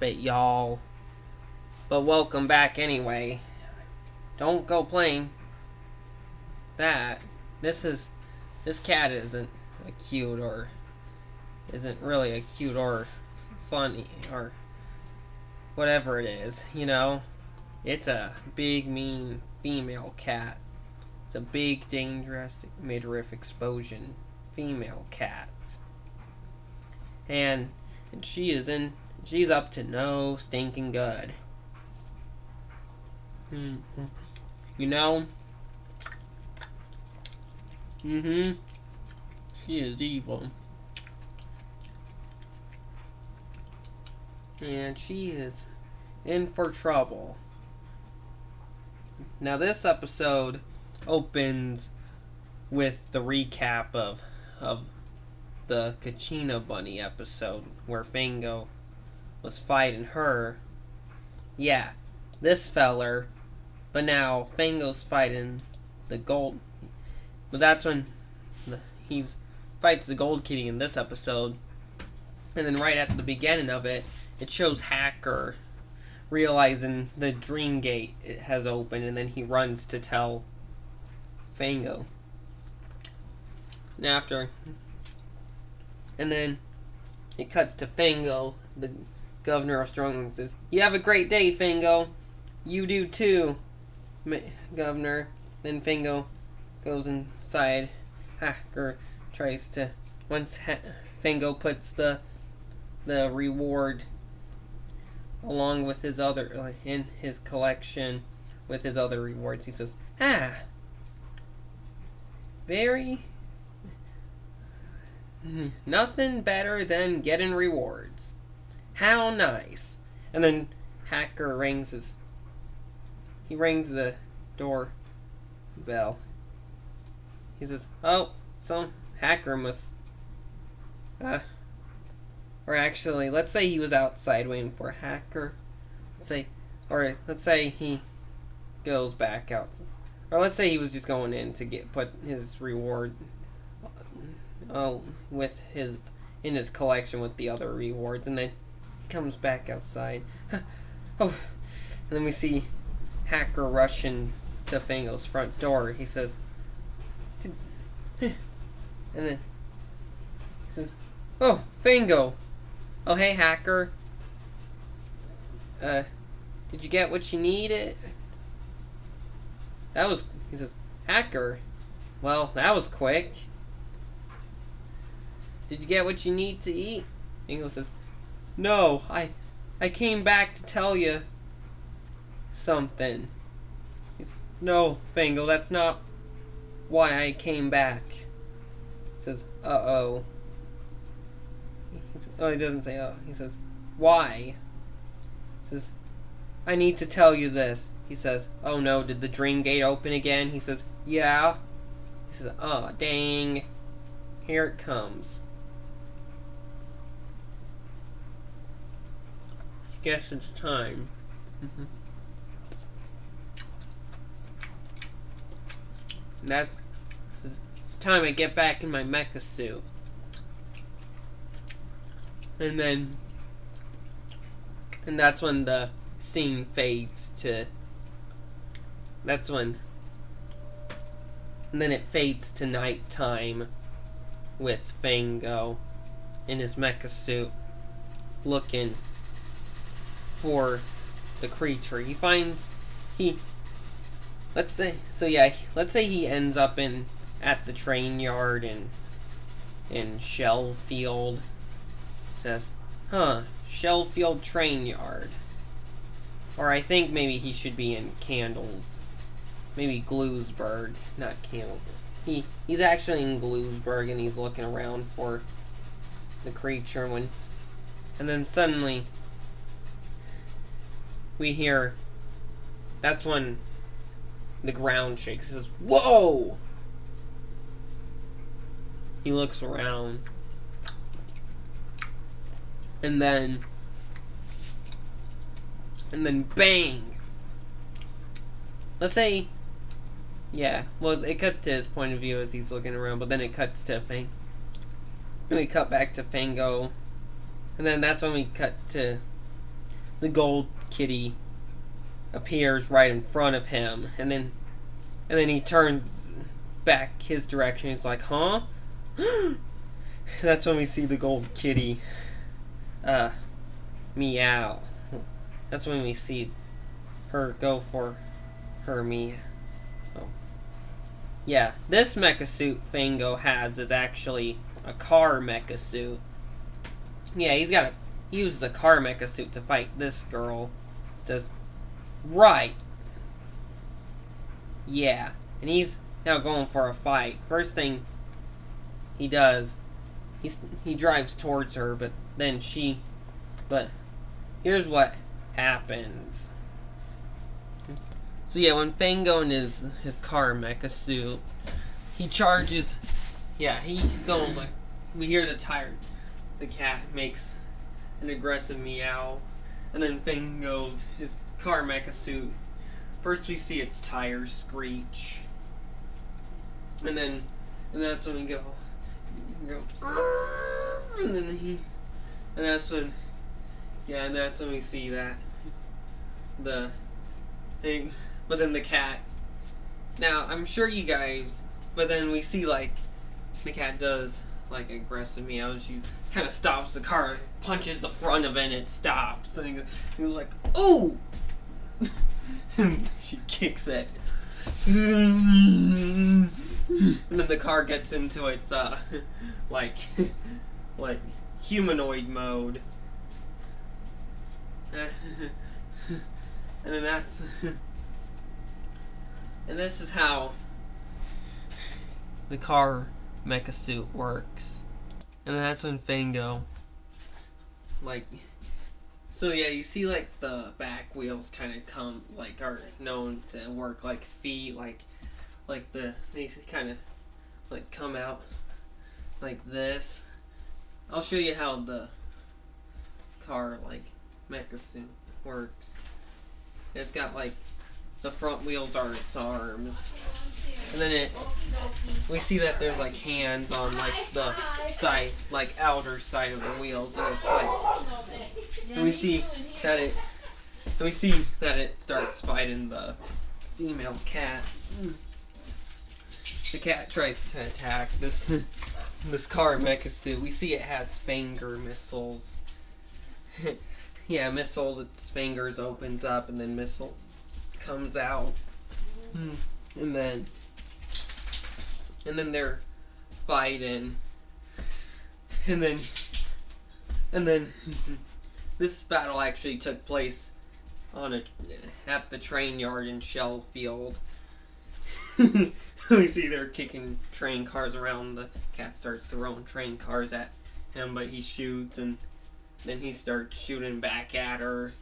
it, y'all. But welcome back anyway. Don't go playing that. This cat isn't a cute or isn't really a cute or funny or whatever it is, you know. It's a big mean female cat. It's a big dangerous midriff explosion female cat. And she's up to no stinking good. You know? She is evil. And she is in for trouble. Now this episode opens with the recap of the Kachina Bunny episode where Fango was fighting her. Yeah, this feller. But now Fango's fighting the gold. But that's when he fights the gold kitty in this episode. And then right at the beginning of it, it shows Hacker realizing the dream gate has opened, and then he runs to tell Fango. And then it cuts to Fango, the governor of Strongland, says, "You have a great day, Fango. You do too, Governor." Then Fango goes inside. Hacker tries to... Once Fango puts the reward along with his other... in his collection with his other rewards, he says, very... nothing better than getting rewards. How nice. And then Hacker rings the door bell. He says, "Oh, some Hacker must or actually, let's say he was outside waiting for a Hacker. Let's say he goes back out. Or let's say he was just going in to put his reward in his collection with the other rewards, and then he comes back outside. Oh, and then we see Hacker rushing to Fango's front door. He says, and then he says, "Oh, Fango. Oh, hey, Hacker. Did you get what you needed?" He says, "Hacker. Well, that was quick. Did you get what you need to eat?" Fango says, "No, I came back to tell you something." "No, Fango, that's not why I came back." He says, "Uh-oh." He doesn't say "oh." He says, "Why?" He says, "I need to tell you this." He says, "Oh no, did the dream gate open again?" He says, "Yeah." He says, "Oh, dang. Here it comes. Guess it's time." It's time I get back in my mecha suit. And that's when the scene fades to... And then it fades to nighttime with Fango in his mecha suit looking for the creature. Let's say he ends up at the train yard in Shellfield. Says, Shellfield train yard. Or I think maybe he should be in Candles. Maybe Gluesburg, not Candles. He's actually in Gluesburg, and he's looking around for the creature and then suddenly we hear, that's when the ground shakes. He says, "Whoa!" He looks around. And then bang! Let's say, yeah, well, it cuts to his point of view as he's looking around, but then it cuts to Fango. And we cut back to Fango. And then that's when we cut to the gold kitty appears right in front of him, and then he turns back his direction. He's like, huh? That's when we see the gold kitty meow. That's when we see her go for her meow. Oh. Yeah, this mecha suit Fango has is actually a car mecha suit. Yeah, he uses a car mecha suit to fight this girl. It says, right. Yeah, and he's now going for a fight. First thing he does, he drives towards her, but here's what happens. So yeah, when Fango in his car mecha suit, he charges. Yeah, he goes like, we hear the cat makes an aggressive meow, and then Fango's his car mecha suit. First we see its tires screech, and that's when we go, and that's when we see that the thing. But then the cat. Now I'm sure you guys. But then we see like the cat does like aggressive meow. She kind of stops the car, punches the front of it, and it stops. And he was like, "Ooh!" And she kicks it. And then the car gets into its like humanoid mode. And then and this is how the car mecha suit works. And then that's when Fango, like, so yeah, you see like the back wheels kind of come, like, are known to work like feet, like they kind of like come out like this. I'll show you how the car like mecha suit works. It's got like the front wheels are its arms, and then we see that there's like hands on like the side, like outer side of the wheels, and it's like, and we see that it starts fighting the female cat. The cat tries to attack this car mecha suit. We see it has finger missiles. Yeah, missiles. Its fingers opens up, and then missiles comes out, and then they're fighting, and then this battle actually took place at the train yard in Shellfield. We see they're kicking train cars around. The cat starts throwing train cars at him, but he shoots, and then he starts shooting back at her.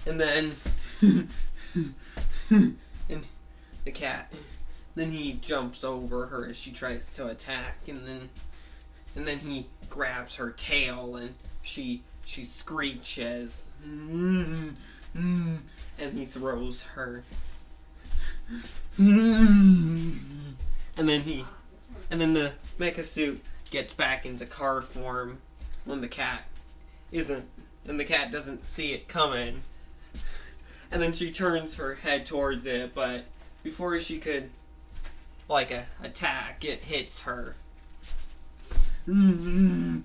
And then and the cat, then he jumps over her as she tries to attack, and then he grabs her tail, and she screeches, and he throws her. And then the mecha suit gets back into car form when the cat doesn't see it coming. And then she turns her head towards it, but before she could like attack, it hits her. It's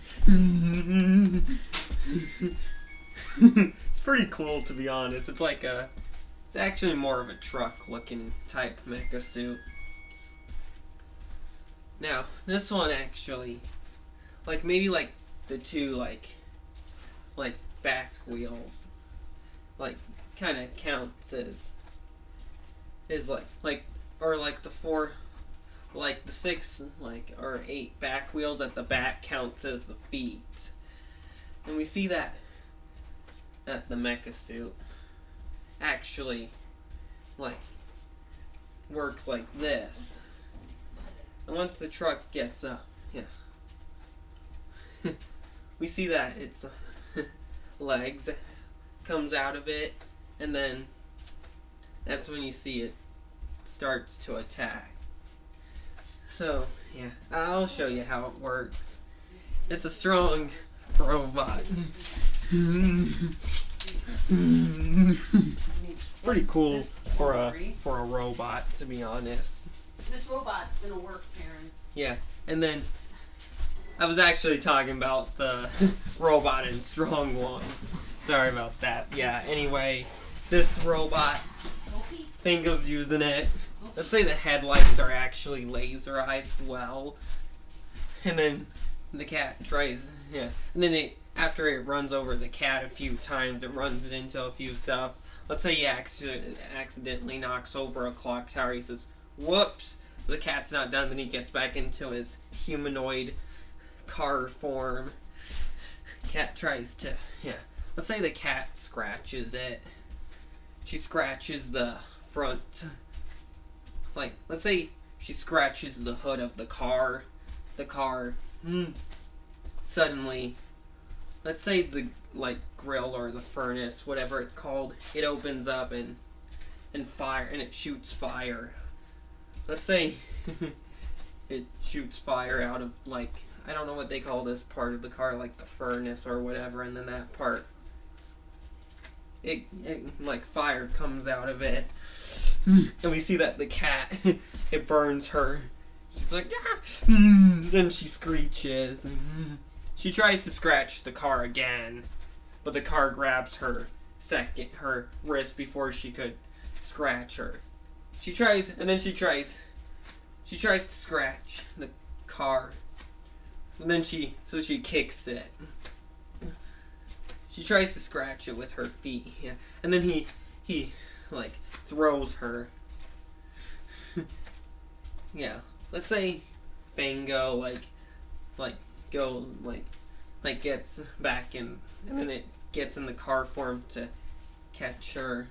pretty cool, to be honest. It's like it's actually more of a truck-looking type mecha suit. Now, this one actually, like maybe like the two like back wheels, like kind of counts as or like the four, like the 6 or 8 back wheels at the back counts as the feet. And we see that the mecha suit actually like works like this. And once the truck gets up, we see that its legs comes out of it, and then that's when you see it starts to attack. So yeah, I'll show you how it works. It's a strong robot. Pretty cool for a robot, to be honest. This robot's gonna work, Taryn. Yeah, and then I was actually talking about the robot in Strong Ones. Sorry about that. Yeah, anyway, this robot, Fango's using it. Let's say the headlights are actually laser eyes as well. And then the cat tries, and then after it runs over the cat a few times, it runs it into a few stuff. Let's say he accidentally knocks over a clock tower. He says, whoops, the cat's not done. Then he gets back into his humanoid car form. Cat tries to, let's say the cat scratches it. She scratches the front. Like, let's say she scratches the hood of the car. The car, suddenly, let's say the, grill or the furnace, whatever it's called, it opens up and it shoots fire. Let's say it shoots fire out of, I don't know what they call this part of the car, like the furnace or whatever, and then that part, it fire comes out of it. And we see that the cat, it burns her. She's like, ah! Then she screeches. She tries to scratch the car again, but the car grabs her wrist before she could scratch her. She tries to scratch the car, and then she kicks it. She tries to scratch it with her feet, and then he throws her. Let's say Fango gets back in, and then it gets in the car form to catch her.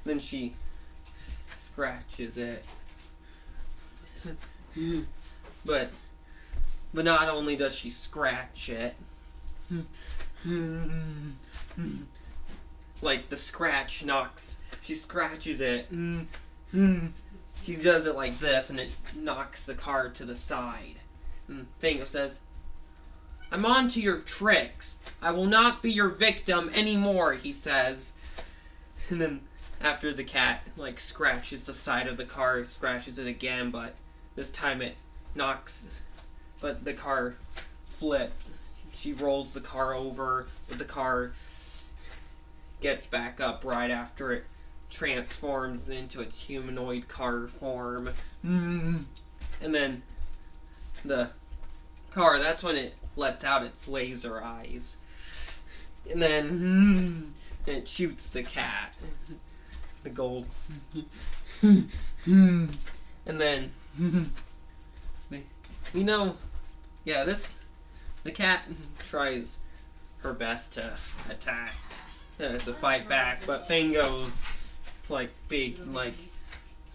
Then she scratches it. But not only does she scratch it, the scratch knocks. She scratches it. He does it like this, and it knocks the car to the side. And Fango says, "I'm on to your tricks. I will not be your victim anymore," he says. And then after the cat, scratches the side of the car, scratches it again, but this time it knocks, but the car flipped. She rolls the car over, but the car gets back up right after it transforms into its humanoid car form. And then the car, that's when it lets out its laser eyes. And then it shoots the cat. The gold. And then, the cat tries her best to attack, to fight back, but Fango's big,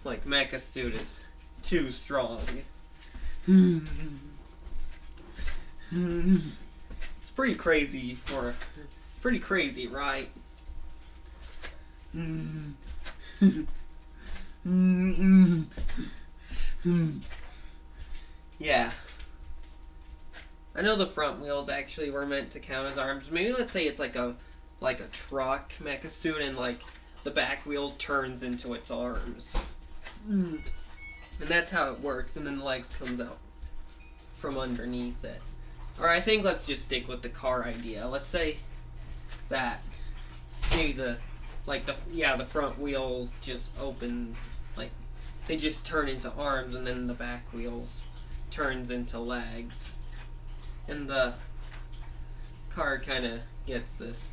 mecha suit is too strong. It's pretty crazy right? Yeah. I know the front wheels actually were meant to count as arms. Maybe let's say it's like a truck mecha suit, and the back wheels turns into its arms. And that's how it works, and then the legs comes out from underneath it. Or I think let's just stick with the car idea. Let's say that maybe the front wheels just opens, they just turn into arms, and then the back wheels turns into legs. And the car kind of gets this.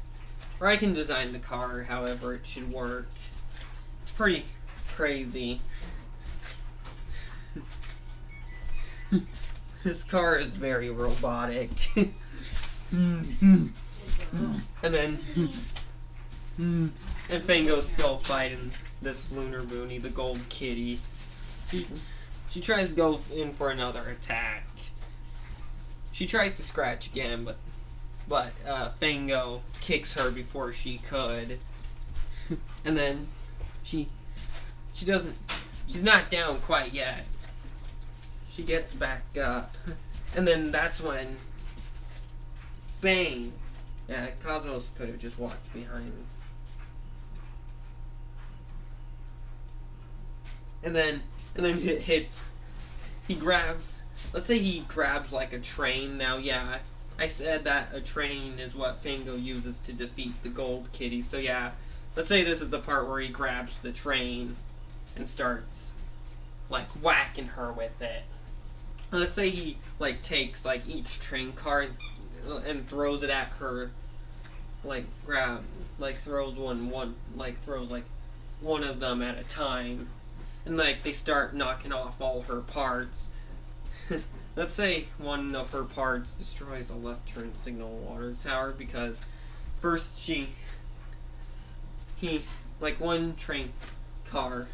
Or I can design the car however it should work. It's pretty crazy. This car is very robotic. And then and Fango's still fighting this Lunerboonie, the gold kitty. She tries to go in for another attack. She tries to scratch again, but Fango kicks her before she could. And then she's not down quite yet. She gets back up. And then that's when, bang, Yeah, Cosmos could have just walked behind. And then it hits. He grabs. Let's say he grabs like a train. Now, yeah, I said that a train is what Fango uses to defeat the Gold Kitty. So yeah, let's say this is the part where he grabs the train and starts like whacking her with it. Let's say he like takes like each train car and throws it at her. Like throws throws like one of them at a time, and like they start knocking off all her parts. Let's say one of her parts destroys a left turn signal water tower because first one train car,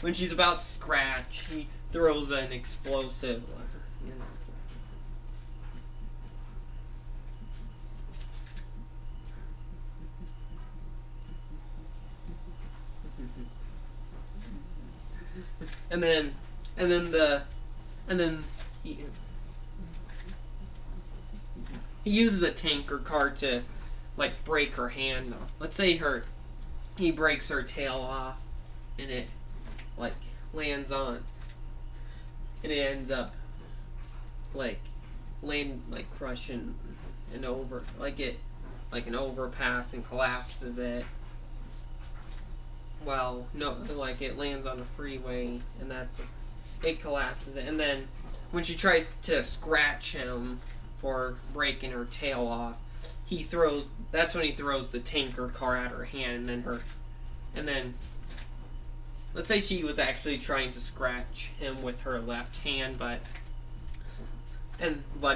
when she's about to scratch, he throws an explosive. And then he uses a tanker car to like break her hand off. Let's say he breaks her tail off, and it like lands on, and it ends up crushing an an overpass and collapses it. Well, no, like it lands on a freeway, and it collapses it. And then when she tries to scratch him for breaking her tail off, that's when he throws the tanker car at her hand, and then let's say she was actually trying to scratch him with her left hand, but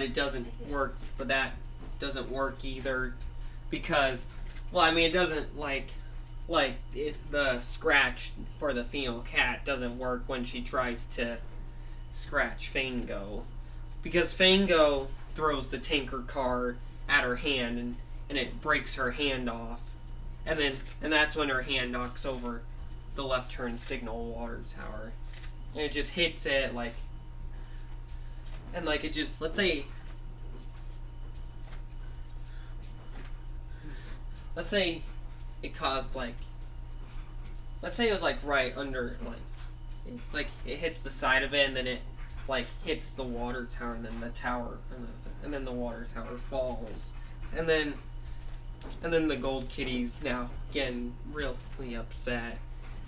it doesn't work. But that doesn't work either because, well, I mean, it doesn't the scratch for the female cat doesn't work when she tries to scratch Fango, because Fango throws the tanker car at her hand and it breaks her hand off, and that's when her hand knocks over the left turn signal water tower, and it just hits it it just, let's say it caused let's say it was right under it hits the side of it, and then it hits the water tower, and then the water tower falls, and then the Gold Kitty's now getting really upset,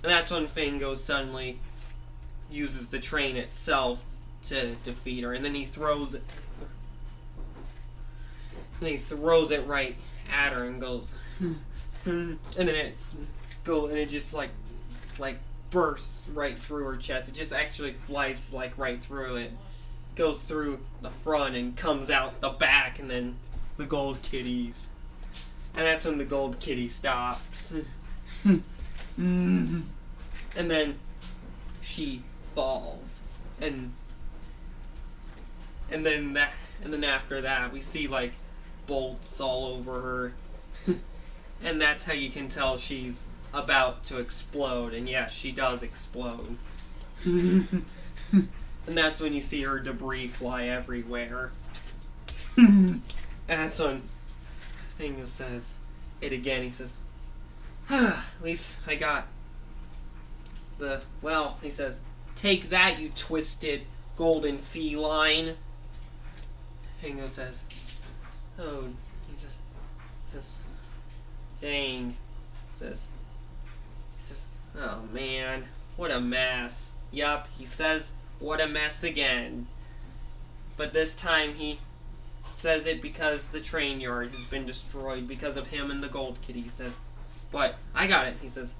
and that's when Fango suddenly uses the train itself to defeat her, and then he throws it right at her and goes and then it just bursts right through her chest. It just actually flies right through it, goes through the front and comes out the back, and then the Gold Kitty's, and that's when the Gold Kitty stops. And then she falls, and then after that we see bolts all over her. And that's how you can tell she's about to explode. And yes, she does explode. And that's when you see her debris fly everywhere. And that's when Fango says it again. He says, at least I got he says, take that, you twisted golden feline. Fango says, oh, he says, dang. He says, oh man, what a mess. Yup, he says, what a mess again. But this time he says it because the train yard has been destroyed because of him and the Gold Kitty. He says, but I got it. He says,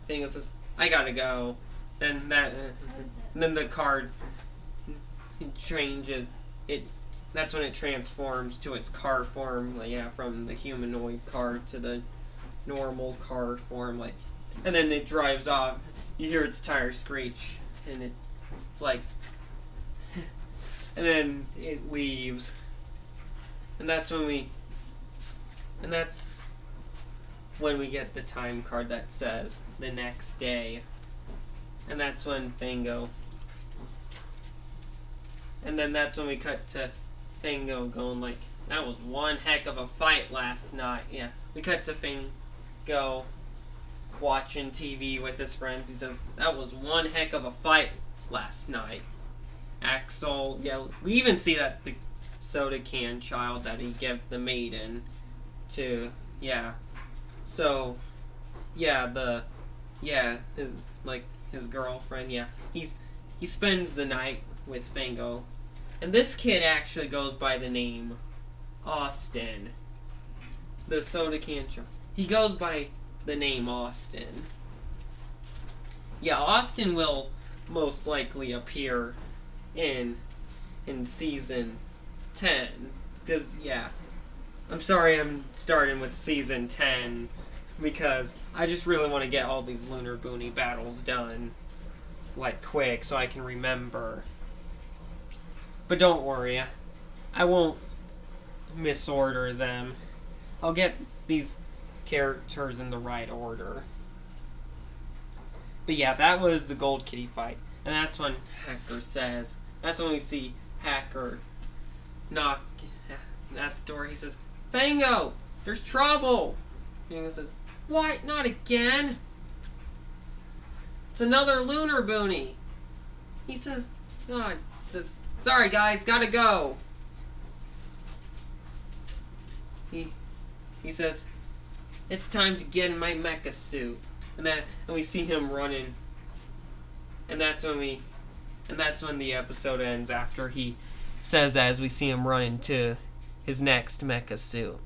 Fango says, I gotta go. Then the card changes. That's when it transforms to its car form. From the humanoid car to the normal car form. And then it drives off. You hear its tire screech, and it's and then it leaves. And that's when we get the time card that says the next day. And that's when Fango. And then that's when we cut to Fango going like, that was one heck of a fight last night. Yeah, we cut to Fango watching TV with his friends. He says, that was one heck of a fight last night. Axel, yeah, we even see that the soda can child that he gave the maiden to, yeah. So, yeah, his girlfriend, yeah. He spends the night with Fango. And this kid actually goes by the name Austin. The soda can child. He goes by the name Austin. Yeah, Austin will most likely appear in season 10. Because, yeah. I'm sorry I'm starting with season 10 because I just really want to get all these Lunerboonie battles done like quick so I can remember. But don't worry, I won't misorder them. I'll get these characters in the right order. But yeah, that was the Gold Kitty fight. And that's when Hacker says, that's when we see Hacker knock at the door. He says, Fango, there's trouble. Fango says, what? Not again? It's another Lunerboonie. He says, God, says, sorry guys, gotta go. He says, it's time to get in my mecha suit. And we see him running. And that's when the episode ends after he says that, as we see him run into his next mecha suit.